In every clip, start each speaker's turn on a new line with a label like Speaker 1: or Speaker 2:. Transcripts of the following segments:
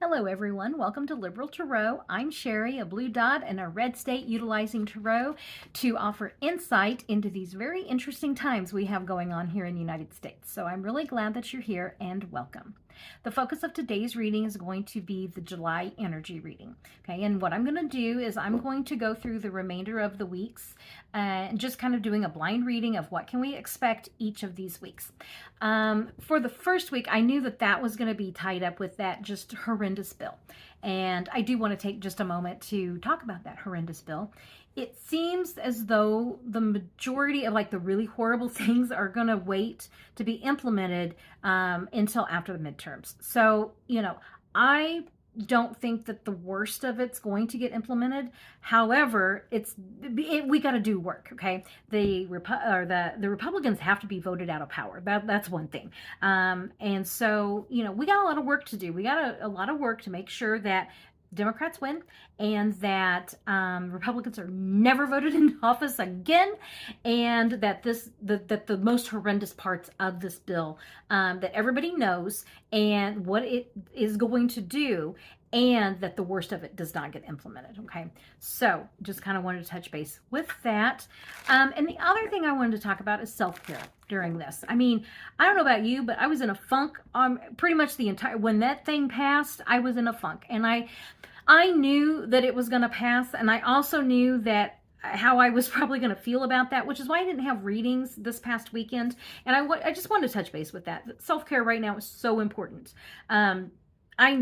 Speaker 1: Hello everyone, welcome to Liberal Tarot. I'm Sherry, a blue dot and a red state utilizing tarot to offer insight into these very interesting times we have going on here in the United States. So I'm really glad that you're here and welcome. The focus of today's reading is going to be the July energy reading. Okay, and what I'm going to do is I'm going to go through the remainder of the weeks and just kind of doing a blind reading of what can we expect each of these weeks. For the first week, I knew that was going to be tied up with that just horrendous bill. And I do want to take just a moment to talk about that horrendous bill. It seems as though the majority of the really horrible things are going to wait to be implemented until after the midterms. So, I don't think that the worst of it's going to get implemented. However, we got to do work. Okay, the Republicans have to be voted out of power. That's one thing. And so we got a lot of work to do. We got a lot of work to make sure that Democrats win and that Republicans are never voted into office again, and that the most horrendous parts of this bill that everybody knows and what it is going to do, and that the worst of it does not get implemented. Okay, so just kind of wanted to touch base with that. And the other thing I wanted to talk about is self-care during this. I mean, I don't know about you, but I was in a funk pretty much when that thing passed. I was in a funk, and I knew that it was going to pass, and I also knew that how I was probably going to feel about that, which is why I didn't have readings this past weekend. And I just wanted to touch base with that. Self-care right now is so important. I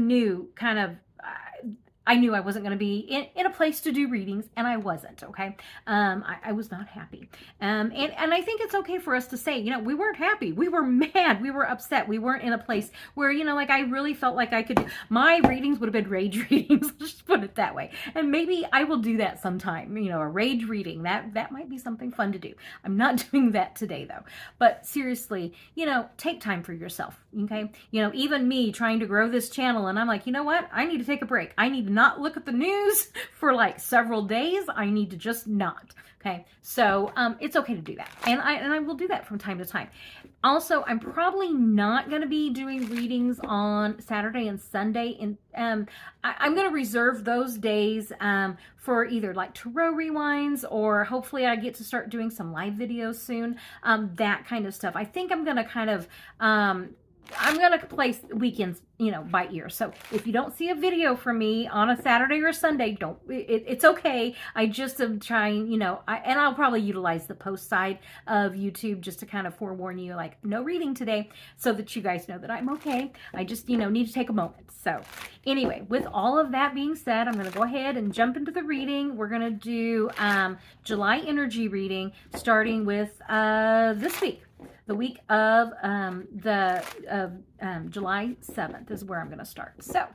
Speaker 1: knew I wasn't going to be in a place to do readings, and I wasn't, okay? I was not happy. And I think it's okay for us to say, we weren't happy. We were mad. We were upset. We weren't in a place where, I really felt like my readings would have been rage readings. Let's just put it that way. And maybe I will do that sometime, a rage reading. That might be something fun to do. I'm not doing that today, though. But seriously, take time for yourself, okay? Even me trying to grow this channel, and I'm like, you know what? I need to take a break. I need to not look at the news for several days. I need to just not. Okay, so it's okay to do that, and I will do that from time to time. Also, I'm probably not going to be doing readings on Saturday and Sunday, and I'm going to reserve those days for either tarot rewinds, or hopefully I get to start doing some live videos soon. That kind of stuff. I think I'm going to kind of I'm going to place weekends, by ear. So if you don't see a video from me on a Saturday or Sunday, it's okay. I just am trying, and I'll probably utilize the post side of YouTube just to kind of forewarn you, no reading today, so that you guys know that I'm okay. I just, need to take a moment. So anyway, with all of that being said, I'm going to go ahead and jump into the reading. We're going to do July energy reading, starting with this week. The week of July 7th is where I'm going to start. So,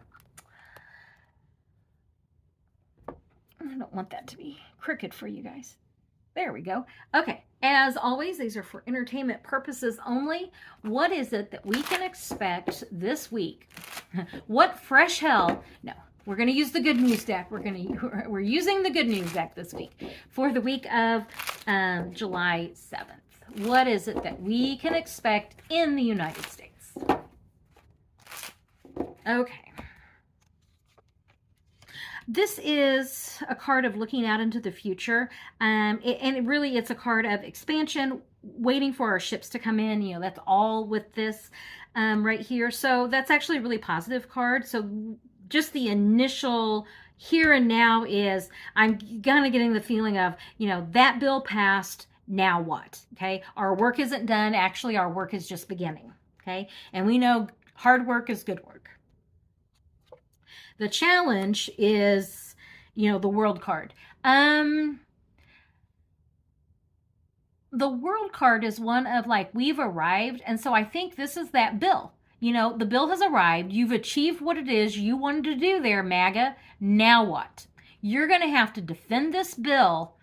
Speaker 1: I don't want that to be crooked for you guys. There we go. Okay, as always, these are for entertainment purposes only. What is it that we can expect this week? What fresh hell? No. We're going to use the good news deck. We're using the good news deck this week for the week of July 7th. What is it that we can expect in the United States? Okay. This is a card of looking out into the future. It's a card of expansion, waiting for our ships to come in. That's all with this right here. So that's actually a really positive card. So just the initial here and now is I'm kind of getting the feeling of, that bill passed. Now what? Okay, our work isn't done. Actually, our work is just beginning. Okay, and we know hard work is good work. The challenge is, the world card. The world card is one of we've arrived, and so I think this is that bill. The bill has arrived. You've achieved what it is you wanted to do there, MAGA. Now what? You're going to have to defend this bill.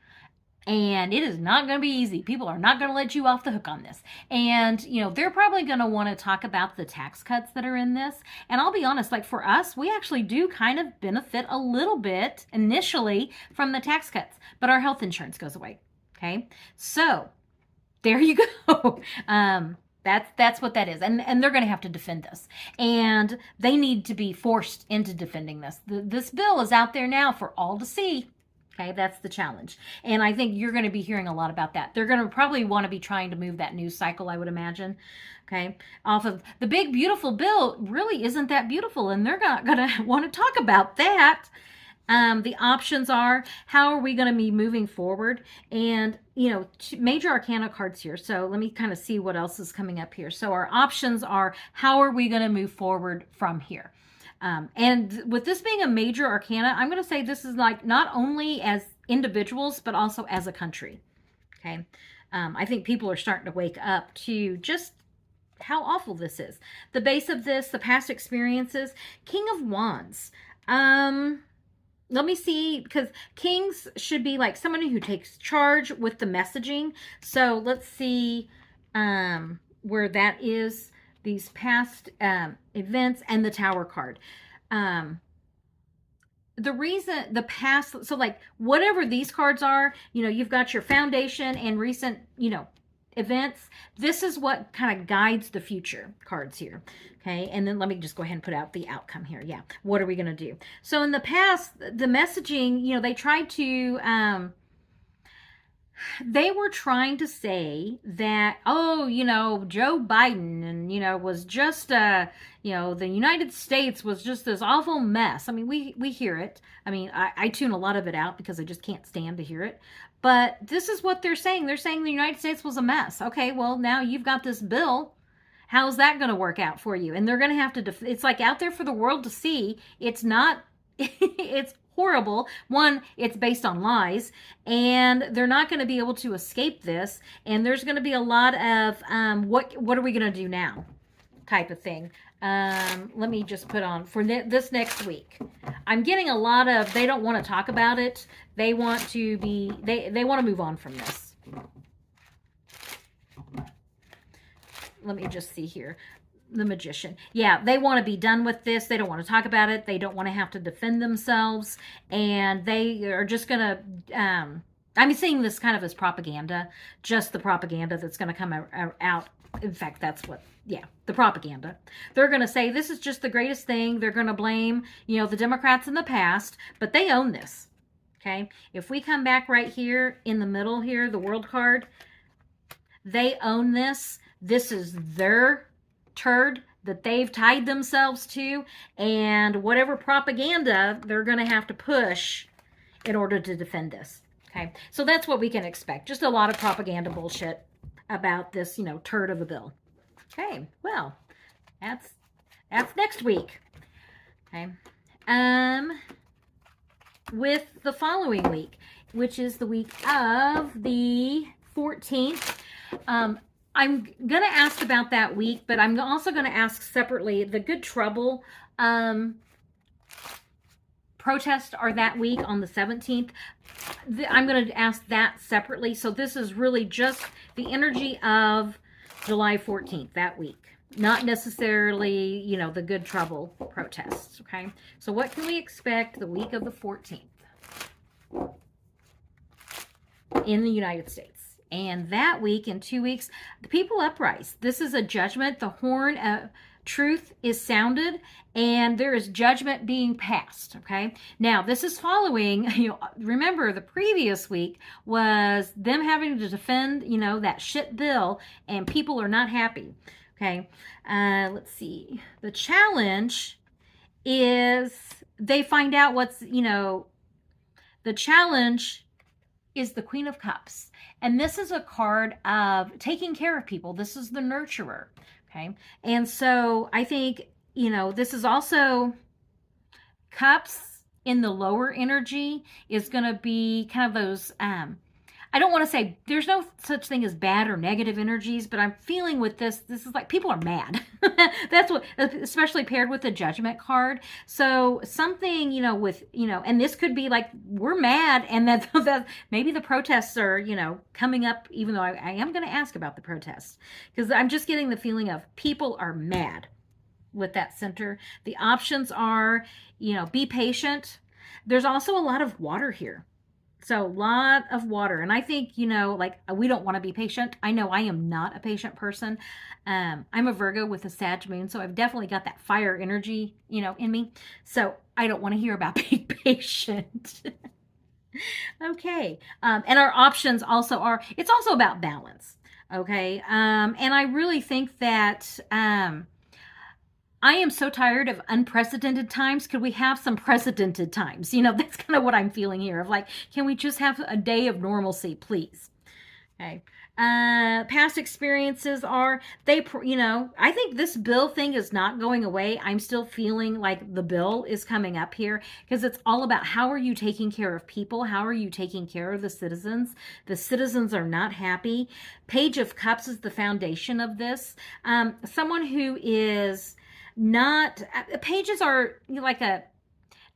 Speaker 1: And it is not going to be easy. People are not going to let you off the hook on this. And, they're probably going to want to talk about the tax cuts that are in this. And I'll be honest, for us, we actually do kind of benefit a little bit initially from the tax cuts. But our health insurance goes away. Okay? So, there you go. That's what that is. And they're going to have to defend this. And they need to be forced into defending this. This bill is out there now for all to see. Okay, that's the challenge. And I think you're going to be hearing a lot about that. They're going to probably want to be trying to move that news cycle, I would imagine. Okay, off of the big, beautiful bill really isn't that beautiful. And they're not going to want to talk about that. The options are, how are we going to be moving forward? And, major arcana cards here. So let me kind of see what else is coming up here. So our options are, how are we going to move forward from here? And with this being a major arcana, I'm going to say this is like not only as individuals, but also as a country. Okay. I think people are starting to wake up to just how awful this is. The base of this, the past experiences, King of Wands. Let me see, because kings should be like somebody who takes charge with the messaging. So let's see where that is, these past events, and the Tower card. The reason, the past, so like whatever these cards are, you've got your foundation and recent, events. This is what kind of guides the future cards here. Okay, and then let me just go ahead and put out the outcome here. Yeah, what are we going to do? So in the past, the messaging, they tried to, they were trying to say that, Joe Biden and, was just, the United States was just this awful mess. I mean, we hear it. I mean, I tune a lot of it out because I just can't stand to hear it. But this is what they're saying. They're saying the United States was a mess. Okay, well, now you've got this bill. How's that going to work out for you? And they're going to have to, it's like out there for the world to see. It's not, it's horrible. One, it's based on lies, and they're not going to be able to escape this. And there's going to be a lot of, what are we going to do now type of thing. Let me just put on for this next week. I'm getting a lot of, they don't want to talk about it. They want to be, they want to move on from this. Let me just see here. The Magician. Yeah, they want to be done with this. They don't want to talk about it. They don't want to have to defend themselves. And they are just going to, I'm seeing this kind of as propaganda. Just the propaganda that's going to come out. In fact, that's what, the propaganda. They're going to say this is just the greatest thing. They're going to blame, the Democrats in the past. But they own this. Okay? If we come back right here in the middle here, the World card, they own this. This is their turd that they've tied themselves to, and whatever propaganda they're going to have to push in order to defend this. Okay, so that's what we can expect. Just a lot of propaganda bullshit about this, turd of a bill. Okay, well, that's next week. Okay, with the following week, which is the week of the 14th. I'm going to ask about that week, but I'm also going to ask separately, the Good Trouble protests are that week on the 17th. I'm going to ask that separately. So this is really just the energy of July 14th, that week. Not necessarily, the Good Trouble protests, okay? So what can we expect the week of the 14th in the United States? And that week, in 2 weeks, the people uprise. This is a judgment. The horn of truth is sounded, and there is judgment being passed, okay? Now, this is following, remember the previous week was them having to defend, that shit bill, and people are not happy, okay? Let's see. The challenge is they find out what's, the challenge is the Queen of Cups. And this is a card of taking care of people. This is the nurturer, okay? And so I think, this is also cups in the lower energy is going to be kind of those, I don't want to say there's no such thing as bad or negative energies, but I'm feeling with this is like people are mad. That's what, especially paired with the Judgment card. So something, with, and this could be like, we're mad, and that maybe the protests are, coming up, even though I am going to ask about the protests, because I'm just getting the feeling of people are mad with that center. The options are, be patient. There's also a lot of water here. So a lot of water. And I think, like we don't want to be patient. I know I am not a patient person. I'm a Virgo with a Sag moon, so I've definitely got that fire energy, in me. So I don't want to hear about being patient. Okay. And our options also are, it's also about balance. Okay. And I really think that I am so tired of unprecedented times. Could we have some precedented times? That's kind of what I'm feeling here of like, can we just have a day of normalcy, please? Okay. Past experiences are, I think this bill thing is not going away. I'm still feeling like the bill is coming up here because it's all about how are you taking care of people? How are you taking care of the citizens? The citizens are not happy. Page of Cups is the foundation of this. Someone who is not, pages are like a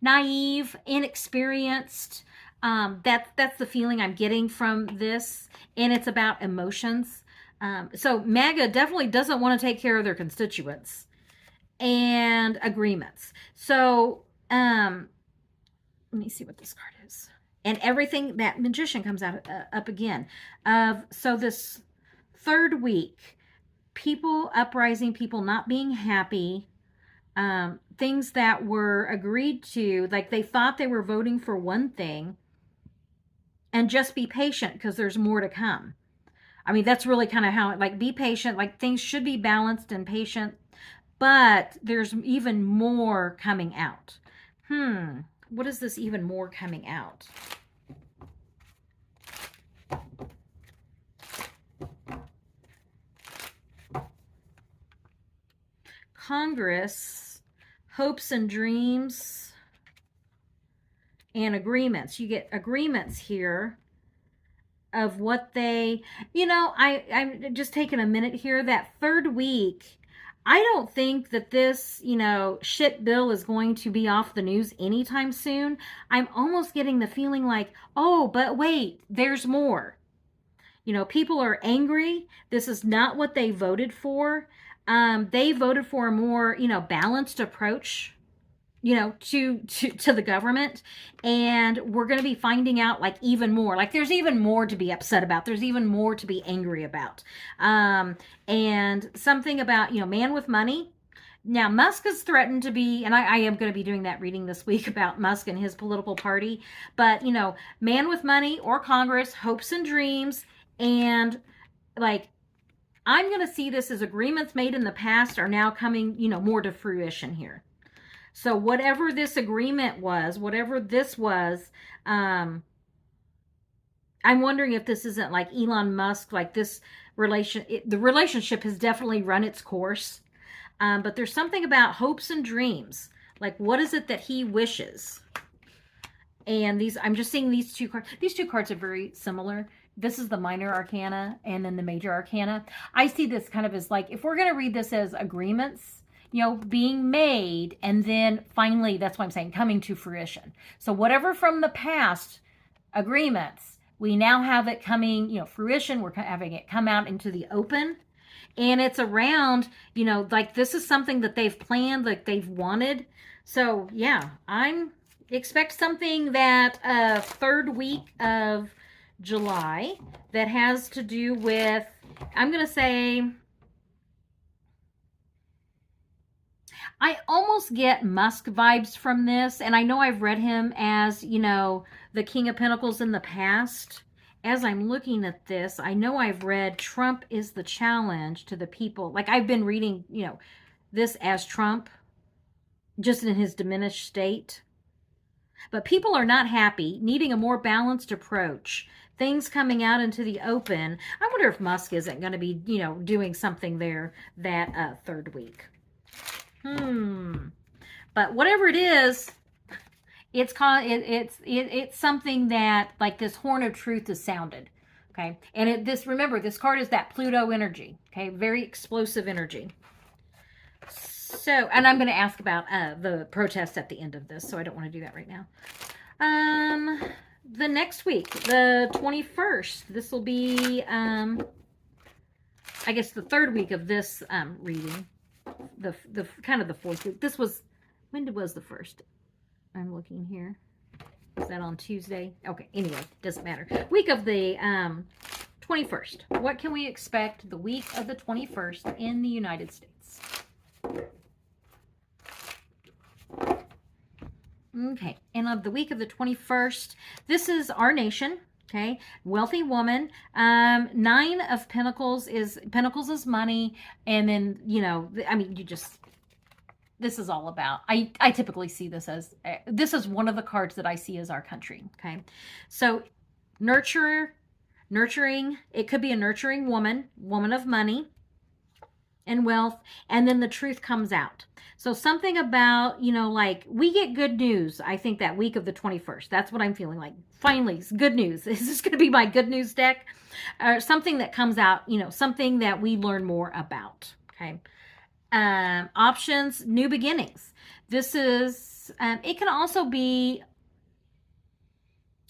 Speaker 1: naive, inexperienced. That's the feeling I'm getting from this, and it's about emotions. So MAGA definitely doesn't want to take care of their constituents and agreements. So let me see what this card is. And everything, that Magician comes out up again. So this third week, people uprising, people not being happy, things that were agreed to, like they thought they were voting for one thing, and just be patient because there's more to come. I mean, that's really kind of how, like, be patient, like things should be balanced and patient, but there's even more coming out. What is this even more coming out? Congress, hopes and dreams, and agreements. You get agreements here of what they, I'm just taking a minute here. That third week, I don't think that this, shit bill is going to be off the news anytime soon. I'm almost getting the feeling like, oh, but wait, there's more. People are angry. This is not what they voted for. They voted for a more, balanced approach, to the government, and we're going to be finding out like even more. Like there's even more to be upset about. There's even more to be angry about. And something about, man with money. Now, Musk has threatened to be, and I am going to be doing that reading this week about Musk and his political party, but, man with money or Congress, hopes and dreams, and like, I'm going to see this as agreements made in the past are now coming, more to fruition here. So whatever this agreement was, whatever this was, I'm wondering if this isn't like Elon Musk, like this the relationship has definitely run its course. But there's something about hopes and dreams. Like, what is it that he wishes? And I'm just seeing these two cards. These two cards are very similar. This is the minor arcana and then the major arcana. I see this kind of as like, if we're going to read this as agreements, being made, and then finally, that's why I'm saying coming to fruition. So whatever from the past agreements, we now have it coming, fruition. We're having it come out into the open. And it's around, like this is something that they've planned, like they've wanted. So yeah, expect something that third week of July that has to do with, I'm going to say, I almost get Musk vibes from this, and I know I've read him as, the King of Pentacles in the past. As I'm looking at this, I know I've read Trump is the challenge to the people. Like I've been reading, this as Trump, just in his diminished state. But people are not happy, needing a more balanced approach. Things coming out into the open. I wonder if Musk isn't going to be, doing something there that third week. But whatever it is, it's something that like this horn of truth is sounded. Okay. And remember, this card is that Pluto energy. Okay. Very explosive energy. So, and I'm going to ask about the protest at the end of this, so I don't want to do that right now. The next week, the 21st, this will be, I guess the third week of this reading. The kind of the fourth week. This was, when was the first? I'm looking here. Is that on Tuesday? Okay, anyway, doesn't matter. Week of the 21st. What can we expect the week of the 21st in the United States? Okay, and of the week of the 21st, this is our nation. Okay, wealthy woman. 9 of Pentacles is money, and then I mean, this is all about. I typically see this as this is one of the cards that I see as our country. Okay, so nurturing. It could be a nurturing woman of money and wealth, and then the truth comes out. So something about, like we get good news, I think that week of the 21st. That's what I'm feeling like. Finally, it's good news. Is this going to be my good news deck? Or something that comes out, something that we learn more about. Okay. Options, new beginnings. This is, it can also be,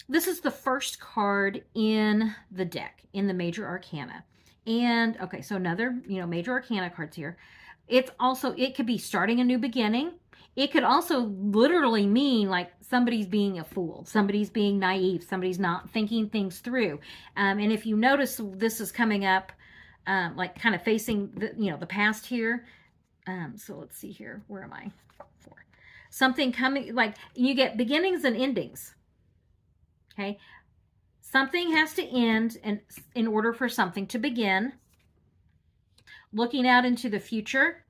Speaker 1: this is the first card in the deck, in the major arcana. And okay, so another, major arcana cards here. It's also, it could be starting a new beginning. It could also literally mean like somebody's being a fool, somebody's being naive, somebody's not thinking things through. And if you notice, this is coming up, like kind of facing the, the past here. So let's see here. Where am I? 4. Something coming, like you get beginnings and endings. Okay. Something has to end in order for something to begin. Looking out into the future.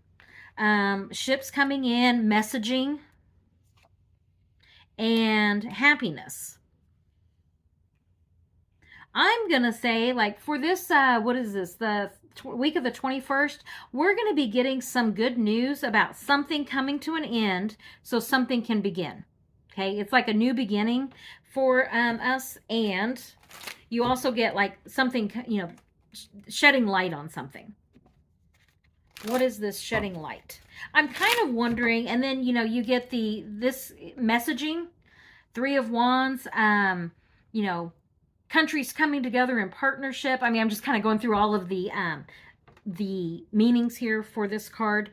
Speaker 1: Ships coming in, messaging, and happiness. I'm going to say, like, for this, what is this? The week of the 21st, we're going to be getting some good news about something coming to an end so something can begin. Okay, it's like a new beginning for us, and you also get like something, shedding light on something. What is this shedding light? I'm kind of wondering, and then, you get this messaging, 3 of Wands, countries coming together in partnership. I mean, I'm just kind of going through all of the meanings here for this card.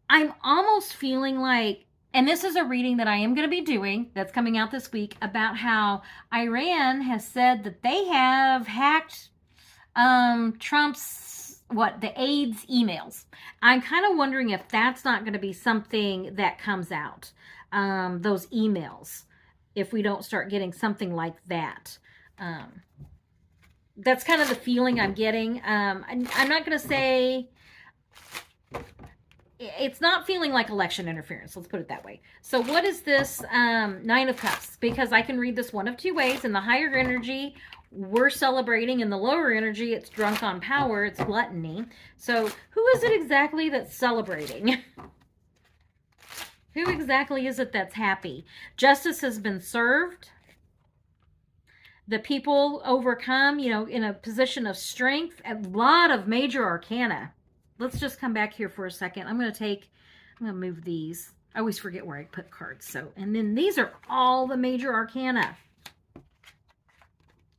Speaker 1: I'm almost feeling like, and this is a reading that I am going to be doing that's coming out this week about how Iran has said that they have hacked Trump's, the AIDS emails. I'm kind of wondering if that's not going to be something that comes out, those emails, if we don't start getting something like that. That's kind of the feeling I'm getting. I'm not going to say, it's not feeling like election interference. Let's put it that way. So what is this 9 of Cups? Because I can read this one of 2 ways. In the higher energy, we're celebrating. In the lower energy, it's drunk on power. It's gluttony. So who is it exactly that's celebrating? Who exactly is it that's happy? Justice has been served. The people overcome, in a position of strength. A lot of major arcana. Let's just come back here for a second. I'm going to move these. I always forget where I put cards. So, and then these are all the major arcana.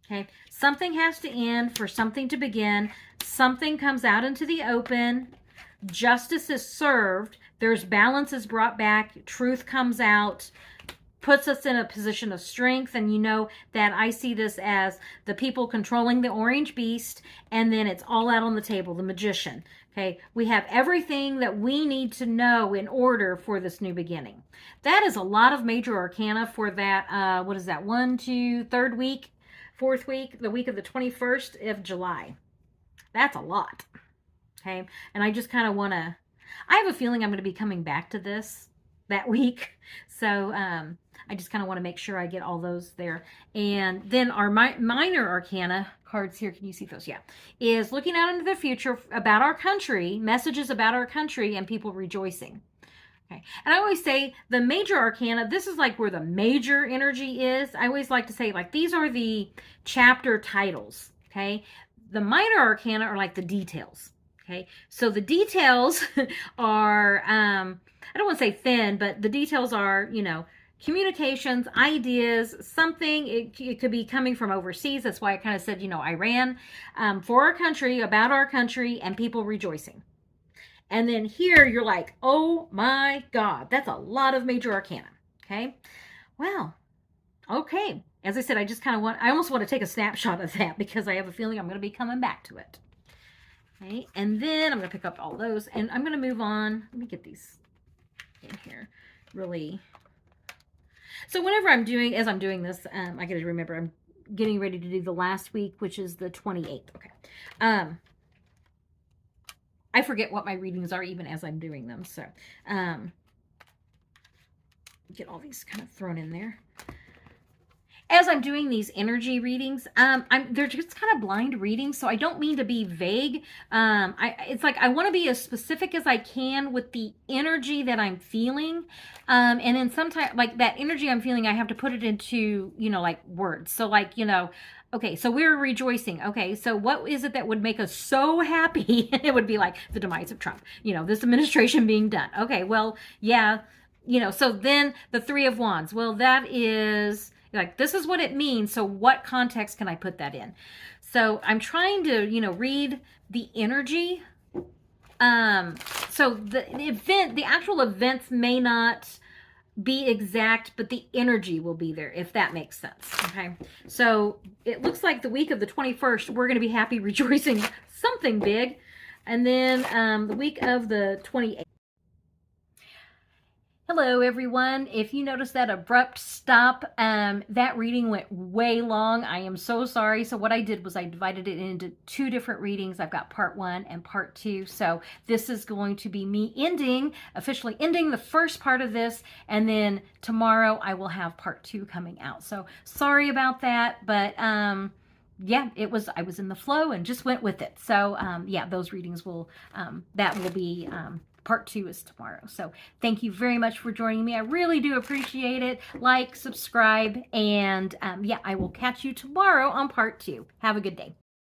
Speaker 1: Okay. Something has to end for something to begin. Something comes out into the open. Justice is served. There's balance is brought back. Truth comes out. Puts us in a position of strength. And that I see this as the people controlling the orange beast. And then it's all out on the table. The magician. Okay, we have everything that we need to know in order for this new beginning. That is a lot of major arcana for that, what is that, 1, 2, 3rd week, 4th week, the week of the 21st of July. That's a lot, okay? And I just kind of want to, I have a feeling I'm going to be coming back to this that week. So I just kind of want to make sure I get all those there. And then our minor arcana cards here, can you see those? Yeah. Is looking out into the future about our country, messages about our country, and people rejoicing. Okay. And I always say the major arcana, this is like where the major energy is. I always like to say, like, these are the chapter titles. Okay. The minor arcana are like the details. Okay. So the details are, I don't want to say thin, but the details are, communications, ideas, something. It could be coming from overseas. That's why I kind of said, Iran, for our country, about our country, and people rejoicing. And then here you're like, oh my God, that's a lot of major arcana. Okay. Well, Okay, as I said, I almost want to take a snapshot of that because I have a feeling I'm going to be coming back to it. Okay, and then I'm going to pick up all those, and I'm going to move on. Let me get these in here really. So whenever as I'm doing this, I got to remember I'm getting ready to do the last week, which is the 28th. Okay. I forget what my readings are even as I'm doing them. So get all these kind of thrown in there. As I'm doing these energy readings, they're just kind of blind readings, so I don't mean to be vague. It's like I want to be as specific as I can with the energy that I'm feeling, and then sometimes, like that energy I'm feeling, I have to put it into, like words. So, like, okay, so we're rejoicing. Okay, so what is it that would make us so happy? It would be like the demise of Trump, this administration being done. Okay, well, yeah, so then the Three of Wands. Well, that is like, this is what it means. So what context can I put that in? So I'm trying to, read the energy. So the actual events may not be exact, but the energy will be there, if that makes sense. Okay. So it looks like the week of the 21st, we're going to be happy, rejoicing something big. And then the week of the 28th. Hello, everyone. If you notice that abrupt stop, that reading went way long. I am so sorry. So what I did was I divided it into two different readings. I've got part 1 and part 2. So this is going to be me officially ending the first part of this. And then tomorrow I will have part 2 coming out. So sorry about that. But yeah, I was in the flow and just went with it. So yeah, those readings that will be part 2 is tomorrow. So thank you very much for joining me. I really do appreciate it. Like, subscribe, and yeah, I will catch you tomorrow on part 2. Have a good day.